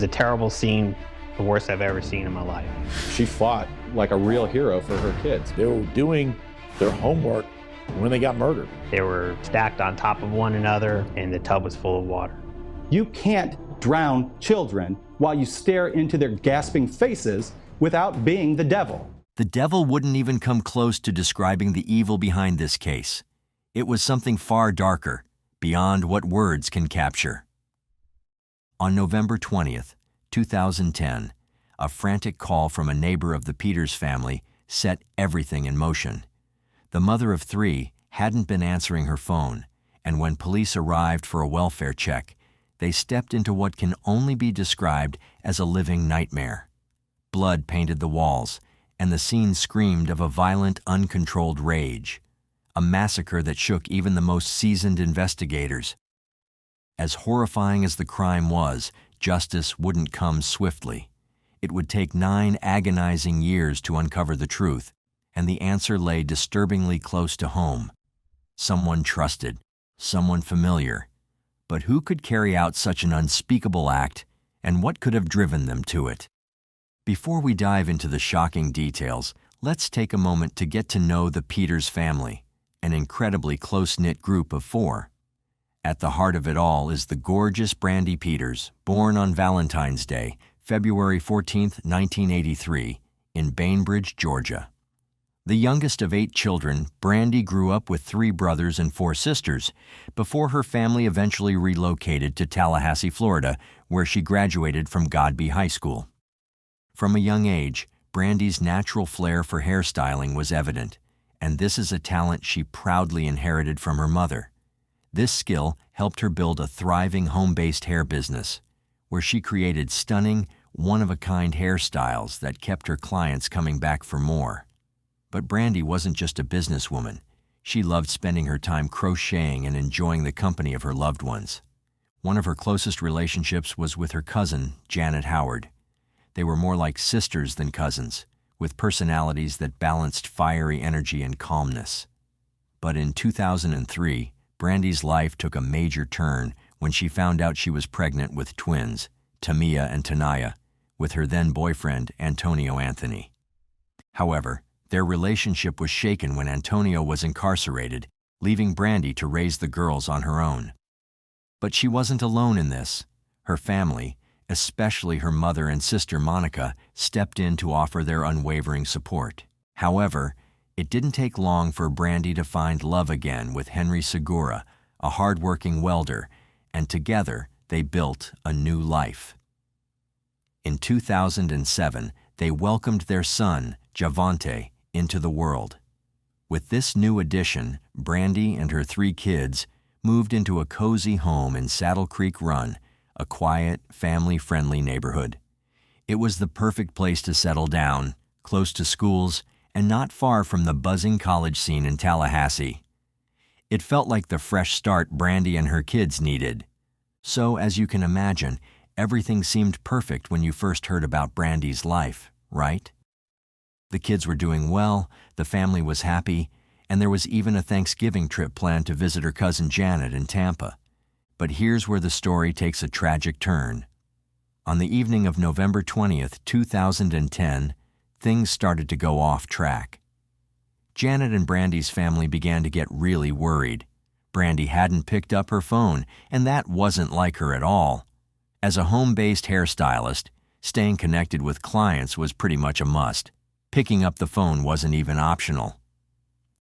It's a terrible scene, the worst I've ever seen in my life. She fought like a real hero for her kids. They were doing their homework when they got murdered. They were stacked on top of one another, and the tub was full of water. You can't drown children while you stare into their gasping faces without being the devil. The devil wouldn't even come close to describing the evil behind this case. It was something far darker, beyond what words can capture. On November 20th, 2010, a frantic call from a neighbor of the Peters family set everything in motion. The mother of three hadn't been answering her phone, and when police arrived for a welfare check, they stepped into what can only be described as a living nightmare. Blood painted the walls, and the scene screamed of a violent, uncontrolled rage, a massacre that shook even the most seasoned investigators. As horrifying as the crime was, justice wouldn't come swiftly. It would take 9 agonizing years to uncover the truth, and the answer lay disturbingly close to home. Someone trusted, someone familiar. But who could carry out such an unspeakable act, and what could have driven them to it? Before we dive into the shocking details, let's take a moment to get to know the Peters family, an incredibly close-knit group of 4. At the heart of it all is the gorgeous Brandy Peters, born on Valentine's Day, February 14, 1983, in Bainbridge, Georgia. The youngest of 8 children, Brandy grew up with 3 brothers and 4 sisters before her family eventually relocated to Tallahassee, Florida, where she graduated from Godby High School. From a young age, Brandy's natural flair for hairstyling was evident, and this is a talent she proudly inherited from her mother. This skill helped her build a thriving home-based hair business, where she created stunning, one-of-a-kind hairstyles that kept her clients coming back for more. But Brandy wasn't just a businesswoman. She loved spending her time crocheting and enjoying the company of her loved ones. One of her closest relationships was with her cousin, Janet Howard. They were more like sisters than cousins, with personalities that balanced fiery energy and calmness. But in 2003, Brandy's life took a major turn when she found out she was pregnant with twins, Tamia and Tanaya, with her then-boyfriend, Antonio Anthony. However, their relationship was shaken when Antonio was incarcerated, leaving Brandy to raise the girls on her own. But she wasn't alone in this. Her family, especially her mother and sister Monica, stepped in to offer their unwavering support. However, it didn't take long for Brandy to find love again with Henry Segura, a hard-working welder, and together they built a new life. In 2007, they welcomed their son, Javante, into the world. With this new addition, Brandy and her 3 kids moved into a cozy home in Saddle Creek Run, a quiet, family-friendly neighborhood. It was the perfect place to settle down, close to schools, and not far from the buzzing college scene in Tallahassee. It felt like the fresh start Brandy and her kids needed. So, as you can imagine, everything seemed perfect when you first heard about Brandy's life, right? The kids were doing well, the family was happy, and there was even a Thanksgiving trip planned to visit her cousin Janet in Tampa. But here's where the story takes a tragic turn. On the evening of November 20th, 2010, things started to go off track. Janet and Brandy's family began to get really worried. Brandy hadn't picked up her phone, and that wasn't like her at all. As a home-based hairstylist, staying connected with clients was pretty much a must. Picking up the phone wasn't even optional.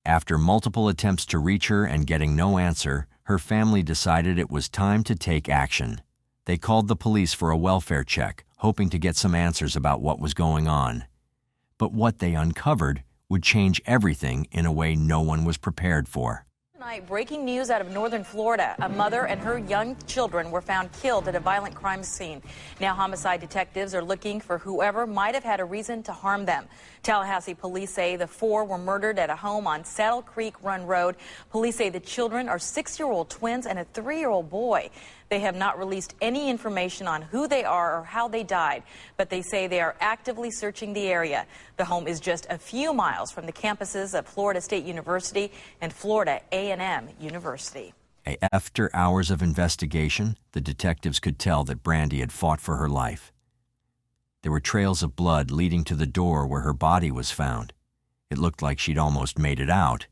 After multiple attempts to reach her and getting no answer, her family decided it was time to take action. They called the police for a welfare check, hoping to get some answers about what was going on. But what they uncovered would change everything in a way no one was prepared for. Tonight, breaking news out of northern Florida. A mother and her young children were found killed at a violent crime scene. Now homicide detectives are looking for whoever might have had a reason to harm them. Tallahassee police say the 4 were murdered at a home on Saddle Creek Run Road. Police say the children are 6-year-old twins and a 3-year-old boy. They have not released any information on who they are or how they died, but they say they are actively searching the area. The home is just a few miles from the campuses of Florida State University and Florida A&M University. After hours of investigation, the detectives could tell that Brandy had fought for her life. There were trails of blood leading to the door where her body was found. It looked like she'd almost made it out,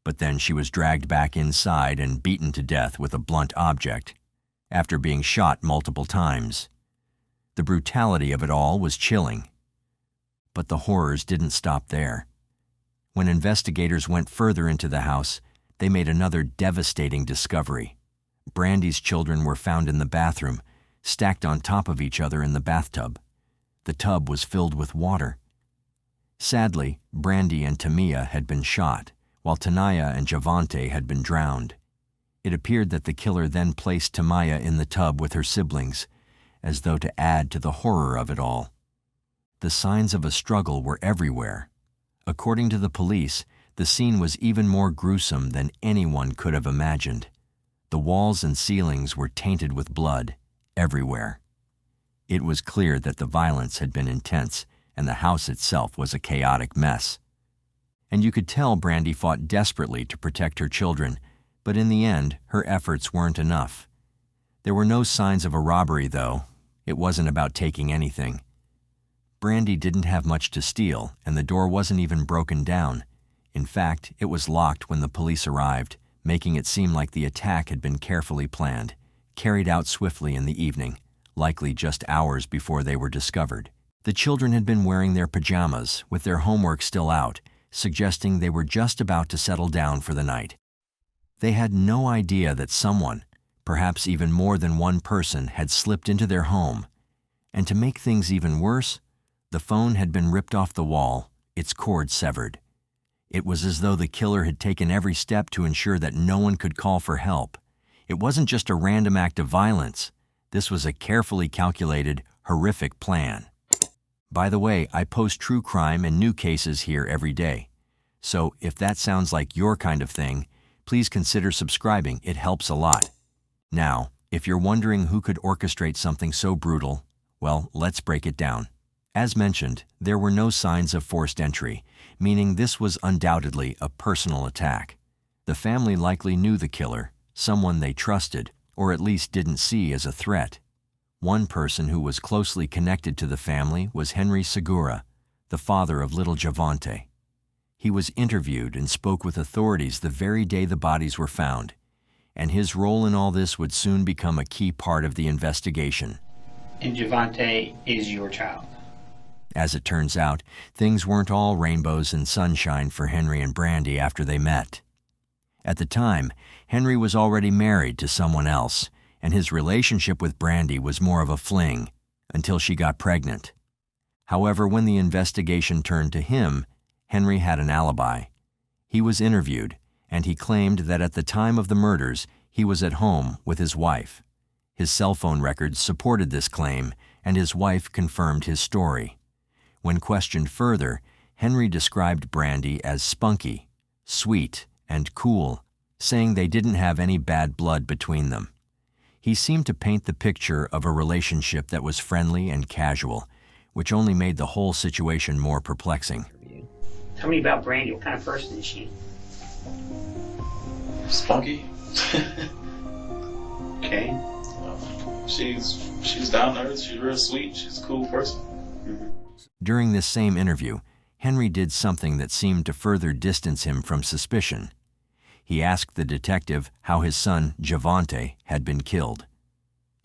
but then she was dragged back inside and beaten to death with a blunt object, after being shot multiple times. The brutality of it all was chilling. But the horrors didn't stop there. When investigators went further into the house, they made another devastating discovery. Brandy's children were found in the bathroom, stacked on top of each other in the bathtub. The tub was filled with water. Sadly, Brandy and Tamia had been shot, while Tanaya and Javante had been drowned. It appeared that the killer then placed Tamaya in the tub with her siblings, as though to add to the horror of it all. The signs of a struggle were everywhere. According to the police, the scene was even more gruesome than anyone could have imagined. The walls and ceilings were tainted with blood everywhere. It was clear that the violence had been intense, and the house itself was a chaotic mess. And you could tell Brandy fought desperately to protect her children, but in the end, her efforts weren't enough. There were no signs of a robbery, though. It wasn't about taking anything. Brandy didn't have much to steal, and the door wasn't even broken down. In fact, it was locked when the police arrived, making it seem like the attack had been carefully planned, carried out swiftly in the evening, likely just hours before they were discovered. The children had been wearing their pajamas, with their homework still out, suggesting they were just about to settle down for the night. They had no idea that someone, perhaps even more than one person, had slipped into their home. And to make things even worse, the phone had been ripped off the wall, its cord severed. It was as though the killer had taken every step to ensure that no one could call for help. It wasn't just a random act of violence. This was a carefully calculated, horrific plan. By the way, I post true crime and new cases here every day. So if that sounds like your kind of thing, please consider subscribing. It helps a lot. Now, if you're wondering who could orchestrate something so brutal, well, let's break it down. As mentioned, there were no signs of forced entry, meaning this was undoubtedly a personal attack. The family likely knew the killer, someone they trusted, or at least didn't see as a threat. One person who was closely connected to the family was Henry Segura, the father of little Javante. He was interviewed and spoke with authorities the very day the bodies were found, and his role in all this would soon become a key part of the investigation. And Javante is your child? As it turns out, things weren't all rainbows and sunshine for Henry and Brandy after they met. At the time, Henry was already married to someone else, and his relationship with Brandy was more of a fling until she got pregnant. However, when the investigation turned to him, Henry had an alibi. He was interviewed, and he claimed that at the time of the murders, he was at home with his wife. His cell phone records supported this claim, and his wife confirmed his story. When questioned further, Henry described Brandy as spunky, sweet, and cool, saying they didn't have any bad blood between them. He seemed to paint the picture of a relationship that was friendly and casual, which only made the whole situation more perplexing. Tell me about Brandy. What kind of person is she? Spunky. Okay. She's down to earth. She's real sweet. She's a cool person. Mm-hmm. During this same interview, Henry did something that seemed to further distance him from suspicion. He asked the detective how his son, Javante, had been killed.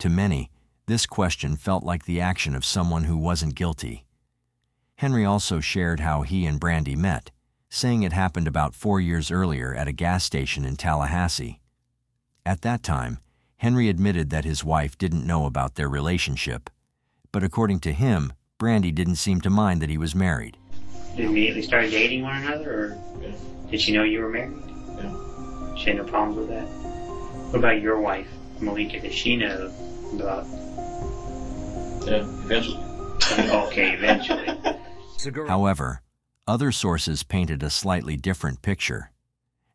To many, this question felt like the action of someone who wasn't guilty. Henry also shared how he and Brandy met, saying it happened about 4 years earlier at a gas station in Tallahassee. At that time, Henry admitted that his wife didn't know about their relationship, but according to him, Brandy didn't seem to mind that he was married. Did you immediately start dating one another, or did she know you were married? Yeah. She had no problems with that? What about your wife, Malika? Did she know about... Yeah, eventually. Okay, eventually. However, other sources painted a slightly different picture.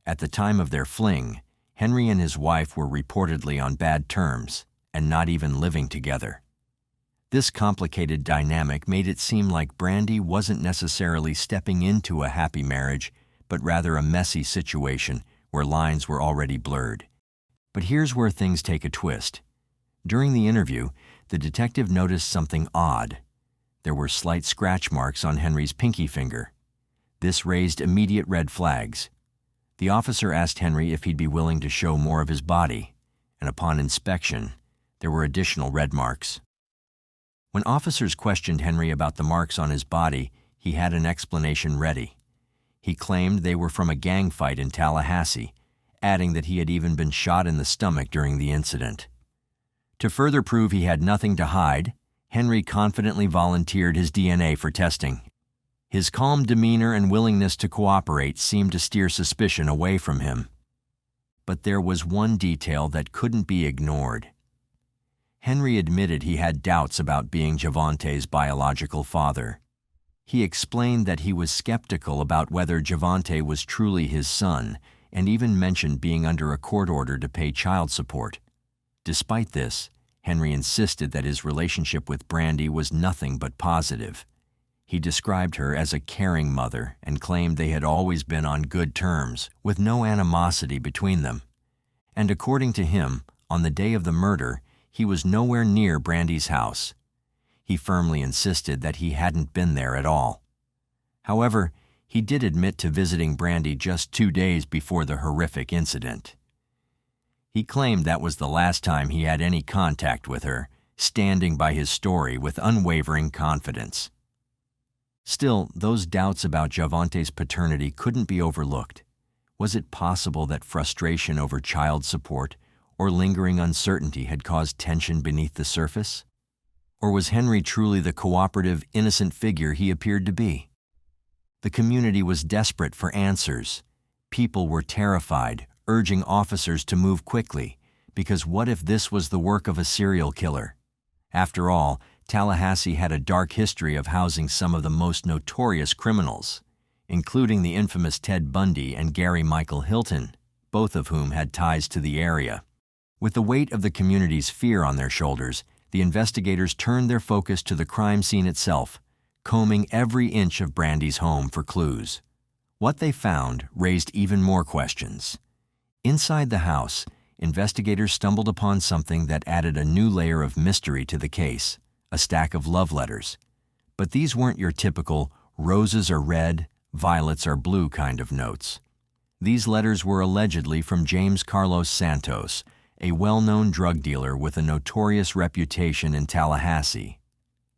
At the time of their fling, Henry and his wife were reportedly on bad terms and not even living together. This complicated dynamic made it seem like Brandy wasn't necessarily stepping into a happy marriage, but rather a messy situation where lines were already blurred. But here's where things take a twist. During the interview, the detective noticed something odd. There were slight scratch marks on Henry's pinky finger. This raised immediate red flags. The officer asked Henry if he'd be willing to show more of his body, and upon inspection, there were additional red marks. When officers questioned Henry about the marks on his body, he had an explanation ready. He claimed they were from a gang fight in Tallahassee, adding that he had even been shot in the stomach during the incident. To further prove he had nothing to hide, Henry confidently volunteered his DNA for testing. His calm demeanor and willingness to cooperate seemed to steer suspicion away from him. But there was one detail that couldn't be ignored. Henry admitted he had doubts about being Javante's biological father. He explained that he was skeptical about whether Javante was truly his son, and even mentioned being under a court order to pay child support. Despite this, Henry insisted that his relationship with Brandy was nothing but positive. He described her as a caring mother and claimed they had always been on good terms, with no animosity between them. And according to him, on the day of the murder, he was nowhere near Brandy's house. He firmly insisted that he hadn't been there at all. However, he did admit to visiting Brandy just 2 days before the horrific incident. He claimed that was the last time he had any contact with her, standing by his story with unwavering confidence. Still, those doubts about Javante's paternity couldn't be overlooked. Was it possible that frustration over child support or lingering uncertainty had caused tension beneath the surface? Or was Henry truly the cooperative, innocent figure he appeared to be? The community was desperate for answers. People were terrified, urging officers to move quickly, because what if this was the work of a serial killer? After all, Tallahassee had a dark history of housing some of the most notorious criminals, including the infamous Ted Bundy and Gary Michael Hilton, both of whom had ties to the area. With the weight of the community's fear on their shoulders, the investigators turned their focus to the crime scene itself, combing every inch of Brandy's home for clues. What they found raised even more questions. Inside the house, investigators stumbled upon something that added a new layer of mystery to the case, a stack of love letters. But these weren't your typical roses are red, violets are blue kind of notes. These letters were allegedly from James Carlos Santos, a well-known drug dealer with a notorious reputation in Tallahassee.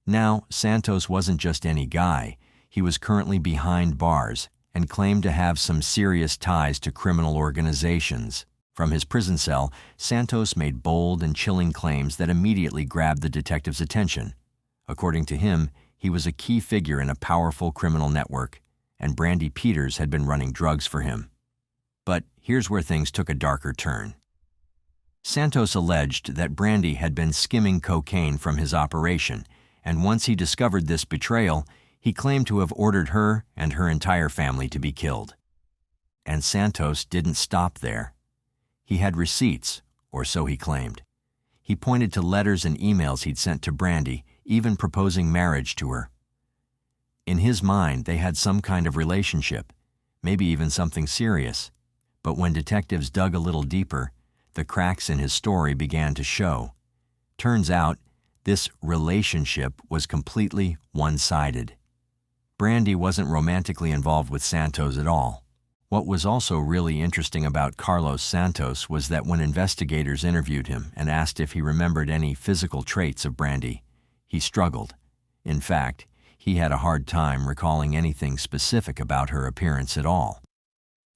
Now, Santos wasn't just any guy. He was currently behind bars and claimed to have some serious ties to criminal organizations. From his prison cell, Santos made bold and chilling claims that immediately grabbed the detective's attention. According to him, he was a key figure in a powerful criminal network, and Brandy Peters had been running drugs for him. But here's where things took a darker turn. Santos alleged that Brandy had been skimming cocaine from his operation, and once he discovered this betrayal, he claimed to have ordered her and her entire family to be killed. And Santos didn't stop there. He had receipts, or so he claimed. He pointed to letters and emails he'd sent to Brandy, even proposing marriage to her. In his mind, they had some kind of relationship, maybe even something serious. But when detectives dug a little deeper, the cracks in his story began to show. Turns out, this relationship was completely one-sided. Brandy wasn't romantically involved with Santos at all. What was also really interesting about Carlos Santos was that when investigators interviewed him and asked if he remembered any physical traits of Brandy, he struggled. In fact, he had a hard time recalling anything specific about her appearance at all.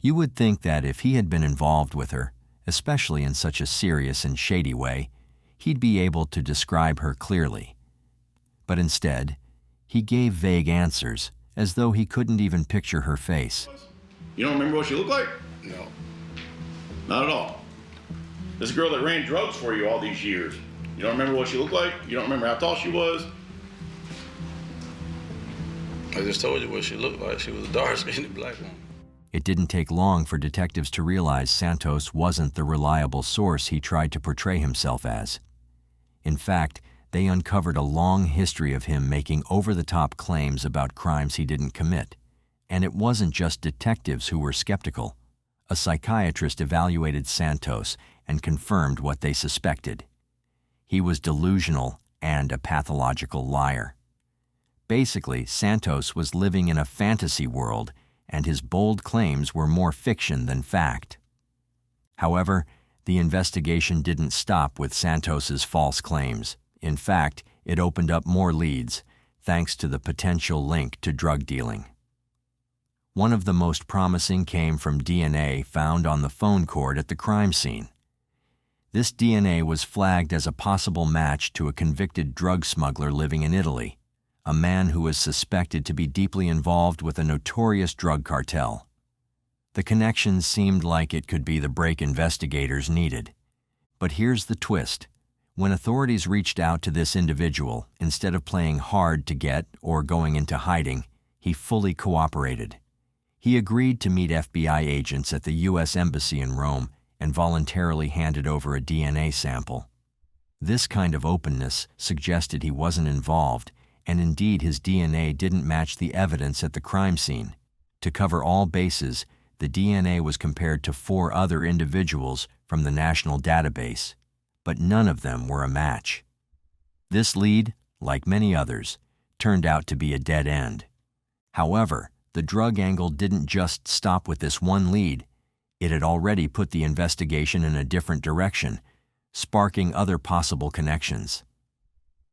You would think that if he had been involved with her, especially in such a serious and shady way, he'd be able to describe her clearly. But instead, he gave vague answers, as though he couldn't even picture her face. You don't remember what she looked like? No. Not at all. This girl that ran drugs for you all these years, you don't remember what she looked like? You don't remember how tall she was? I just told you what she looked like. She was a dark-skinned black woman. It didn't take long for detectives to realize Santos wasn't the reliable source he tried to portray himself as. In fact, they uncovered a long history of him making over-the-top claims about crimes he didn't commit. And it wasn't just detectives who were skeptical. a psychiatrist evaluated Santos and confirmed what they suspected. He was delusional and a pathological liar. Basically, Santos was living in a fantasy world, and his bold claims were more fiction than fact. However, the investigation didn't stop with Santos's false claims. In fact, it opened up more leads, thanks to the potential link to drug dealing. One of the most promising came from DNA found on the phone cord at the crime scene. This DNA was flagged as a possible match to a convicted drug smuggler living in Italy, a man who was suspected to be deeply involved with a notorious drug cartel. The connection seemed like it could be the break investigators needed. But here's the twist. When authorities reached out to this individual, instead of playing hard to get or going into hiding, he fully cooperated. He agreed to meet FBI agents at the U.S. Embassy in Rome and voluntarily handed over a DNA sample. This kind of openness suggested he wasn't involved, and indeed his DNA didn't match the evidence at the crime scene. To cover all bases, the DNA was compared to 4 other individuals from the national database, but none of them were a match. This lead, like many others, turned out to be a dead end. However, the drug angle didn't just stop with this one lead. It had already put the investigation in a different direction, sparking other possible connections.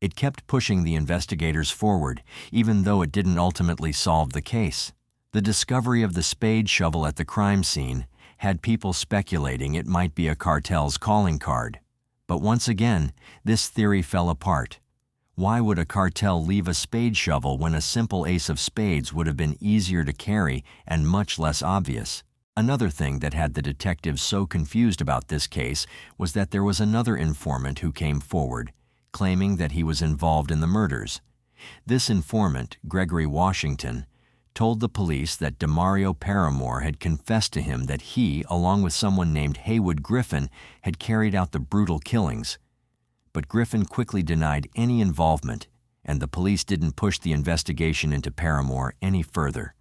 It kept pushing the investigators forward, even though it didn't ultimately solve the case. The discovery of the spade shovel at the crime scene had people speculating it might be a cartel's calling card. But once again, this theory fell apart. Why would a cartel leave a spade shovel when a simple ace of spades would have been easier to carry and much less obvious? Another thing that had the detectives so confused about this case was that there was another informant who came forward, claiming that he was involved in the murders. This informant, Gregory Washington, told the police that DeMario Paramore had confessed to him that he, along with someone named Haywood Griffin, had carried out the brutal killings. But Griffin quickly denied any involvement, and the police didn't push the investigation into Paramore any further.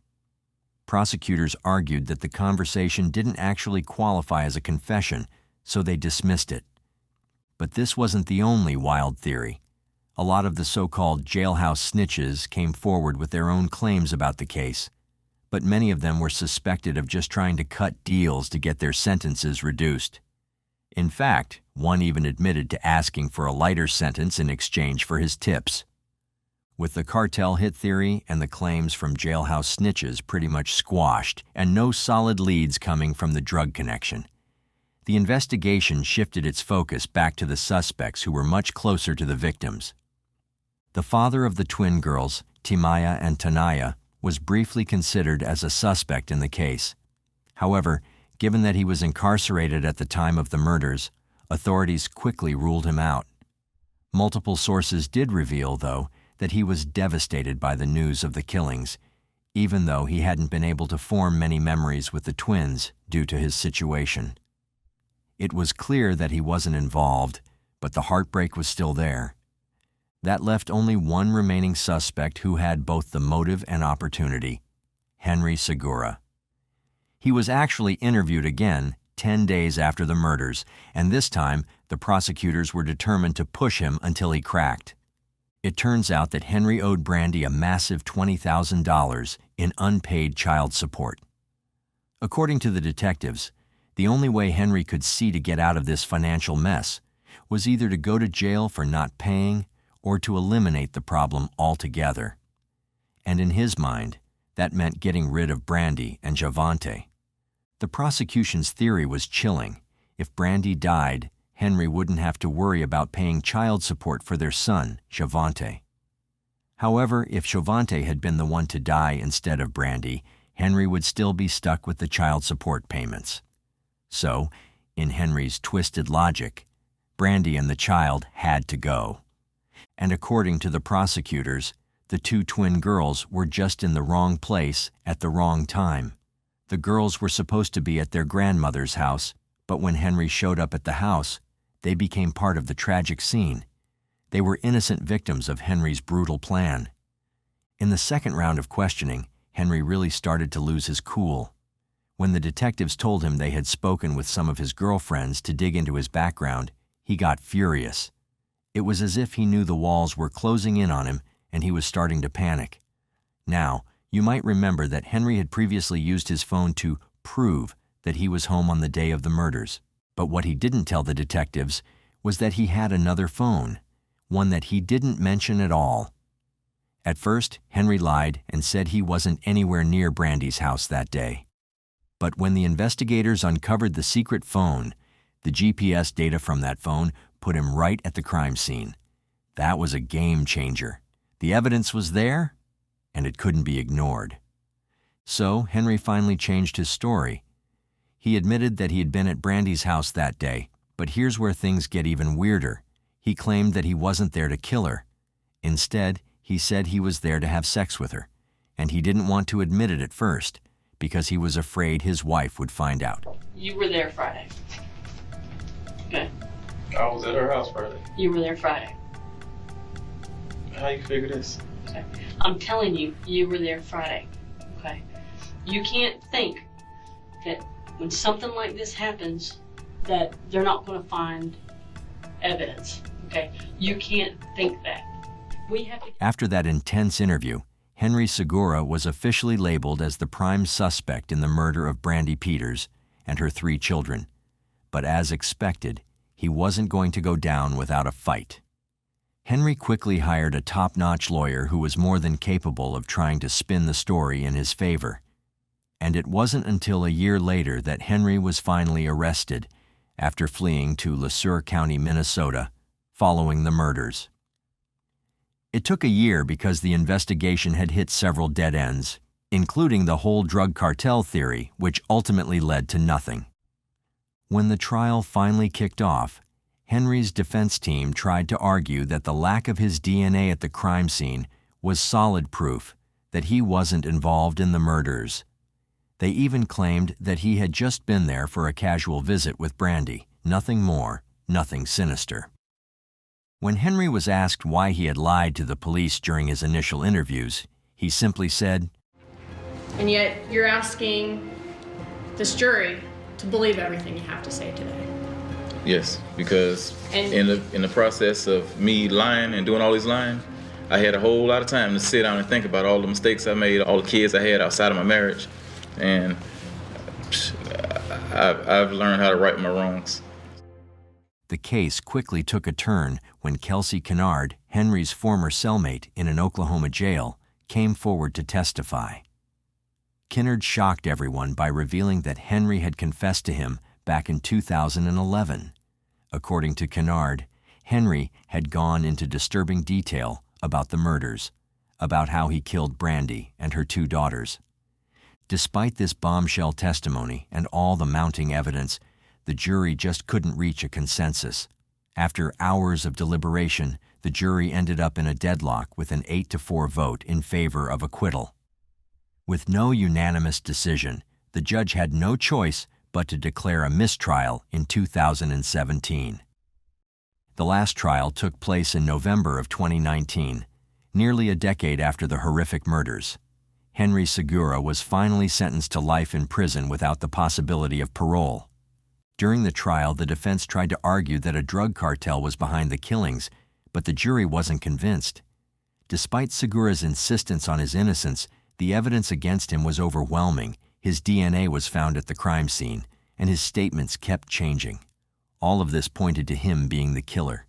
Prosecutors argued that the conversation didn't actually qualify as a confession, so they dismissed it. But this wasn't the only wild theory. A lot of the so-called jailhouse snitches came forward with their own claims about the case, but many of them were suspected of just trying to cut deals to get their sentences reduced. In fact, one even admitted to asking for a lighter sentence in exchange for his tips. With the cartel hit theory and the claims from jailhouse snitches pretty much squashed and no solid leads coming from the drug connection, the investigation shifted its focus back to the suspects who were much closer to the victims. The father of the twin girls, Timaya and Tanaya, was briefly considered as a suspect in the case. However, given that he was incarcerated at the time of the murders, authorities quickly ruled him out. Multiple sources did reveal, though, that he was devastated by the news of the killings, even though he hadn't been able to form many memories with the twins due to his situation. It was clear that he wasn't involved, but the heartbreak was still there. That left only one remaining suspect who had both the motive and opportunity: Henry Segura. He was actually interviewed again 10 days after the murders, and this time the prosecutors were determined to push him until he cracked. It turns out that Henry owed Brandy a massive $20,000 in unpaid child support. According to the detectives, the only way Henry could see to get out of this financial mess was either to go to jail for not paying or to eliminate the problem altogether. And in his mind, that meant getting rid of Brandy and Javante. The prosecution's theory was chilling. If Brandy died, Henry wouldn't have to worry about paying child support for their son, Javante. However, if Javante had been the one to die instead of Brandy, Henry would still be stuck with the child support payments. So, in Henry's twisted logic, Brandy and the child had to go. And according to the prosecutors, the two twin girls were just in the wrong place at the wrong time. The girls were supposed to be at their grandmother's house, but when Henry showed up at the house, they became part of the tragic scene. They were innocent victims of Henry's brutal plan. In the second round of questioning, Henry really started to lose his cool. When the detectives told him they had spoken with some of his girlfriends to dig into his background, he got furious. It was as if he knew the walls were closing in on him and he was starting to panic. Now, you might remember that Henry had previously used his phone to prove that he was home on the day of the murders. But what he didn't tell the detectives was that he had another phone, one that he didn't mention at all. At first, Henry lied and said he wasn't anywhere near Brandy's house that day. But when the investigators uncovered the secret phone, the GPS data from that phone put him right at the crime scene. That was a game changer. The evidence was there, and it couldn't be ignored. So Henry finally changed his story. He admitted that he had been at Brandy's house that day, but here's where things get even weirder. He claimed that he wasn't there to kill her. Instead, he said he was there to have sex with her, and he didn't want to admit it at first because he was afraid his wife would find out. You were there Friday. Okay. I was at her house Friday. You were there Friday. How you figure this? Okay. I'm telling you, you were there Friday. Okay. You can't think that when something like this happens, that they're not going to find evidence. Okay. You can't think that. We have to. After that intense interview, Henry Segura was officially labeled as the prime suspect in the murder of Brandy Peters and her 3 children. But as expected, he wasn't going to go down without a fight. Henry quickly hired a top-notch lawyer who was more than capable of trying to spin the story in his favor. And it wasn't until a year later that Henry was finally arrested after fleeing to LeSueur County, Minnesota, following the murders. It took a year because the investigation had hit several dead ends, including the whole drug cartel theory, which ultimately led to nothing. When the trial finally kicked off, Henry's defense team tried to argue that the lack of his DNA at the crime scene was solid proof that he wasn't involved in the murders. They even claimed that he had just been there for a casual visit with Brandy, nothing more, nothing sinister. When Henry was asked why he had lied to the police during his initial interviews, he simply said, "And yet you're asking this jury to believe everything you have to say today." Yes, because in the process of me lying and doing all these lying, I had a whole lot of time to sit down and think about all the mistakes I made, all the kids I had outside of my marriage, and I've learned how to right my wrongs. The case quickly took a turn when Kelsey Kennard, Henry's former cellmate in an Oklahoma jail, came forward to testify. Kennard shocked everyone by revealing that Henry had confessed to him back in 2011. According to Kennard, Henry had gone into disturbing detail about the murders, about how he killed Brandy and her 2 daughters. Despite this bombshell testimony and all the mounting evidence, the jury just couldn't reach a consensus. After hours of deliberation, the jury ended up in a deadlock with an 8-4 vote in favor of acquittal. With no unanimous decision, the judge had no choice but to declare a mistrial in 2017. The last trial took place in November of 2019, nearly a decade after the horrific murders. Henry Segura was finally sentenced to life in prison without the possibility of parole. During the trial, the defense tried to argue that a drug cartel was behind the killings, but the jury wasn't convinced. Despite Segura's insistence on his innocence, the evidence against him was overwhelming. His DNA was found at the crime scene, and his statements kept changing. All of this pointed to him being the killer.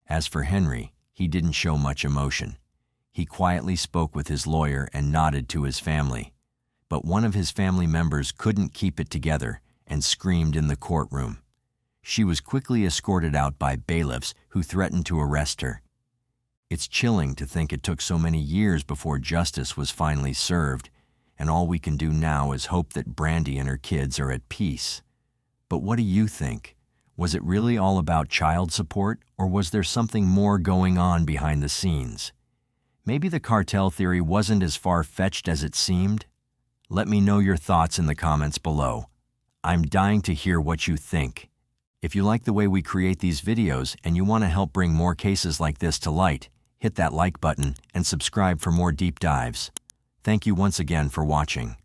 As for Henry, he didn't show much emotion. He quietly spoke with his lawyer and nodded to his family. But one of his family members couldn't keep it together and screamed in the courtroom. She was quickly escorted out by bailiffs who threatened to arrest her. It's chilling to think it took so many years before justice was finally served, and all we can do now is hope that Brandy and her kids are at peace. But what do you think? Was it really all about child support, or was there something more going on behind the scenes? Maybe the cartel theory wasn't as far-fetched as it seemed? Let me know your thoughts in the comments below. I'm dying to hear what you think. If you like the way we create these videos and you want to help bring more cases like this to light, hit that like button and subscribe for more deep dives. Thank you once again for watching.